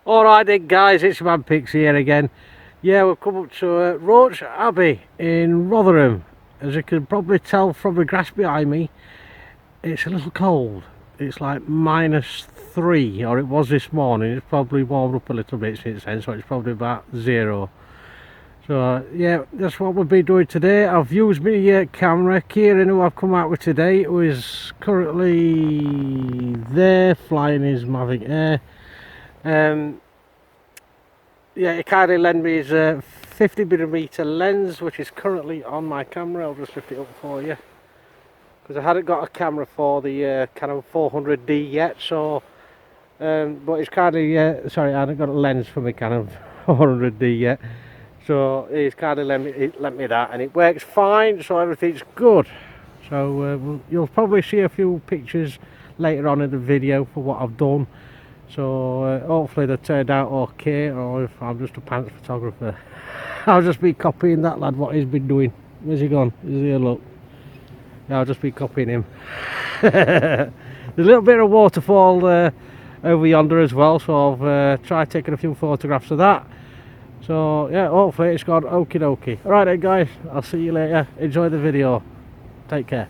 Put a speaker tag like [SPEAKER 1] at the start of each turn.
[SPEAKER 1] Alright then guys, it's Man Pix here again. Yeah, we've come up to Roche Abbey in Rotherham. As you can probably tell from the grass behind me, it's a little cold. It's like -3, or it was this morning. It's probably warmed up a little bit since then, so it's probably about 0. So yeah, that's what we'll be doing today. I've used my camera. Kieran, who I've come out with today, who is currently there flying his Mavic Air. Yeah, he kindly lent me his 50mm lens, which is currently on my camera. I'll just lift it up for you, because I hadn't got a camera for the Canon 400D yet. So but it's kindly sorry, I hadn't got a lens for my Canon 400D yet, so he's kindly lent me that, and it works fine, so everything's good. So you'll probably see a few pictures later on in the video for what I've done. So hopefully they turned out okay, or if I'm just a pants photographer, I'll just be copying that lad, what he's been doing. Where's he gone? Is he here? Look. Yeah, I'll just be copying him. There's a little bit of waterfall over yonder as well, so I've tried taking a few photographs of that. So yeah, hopefully it's gone okie dokie. Alright then guys, I'll see you later. Enjoy the video. Take care.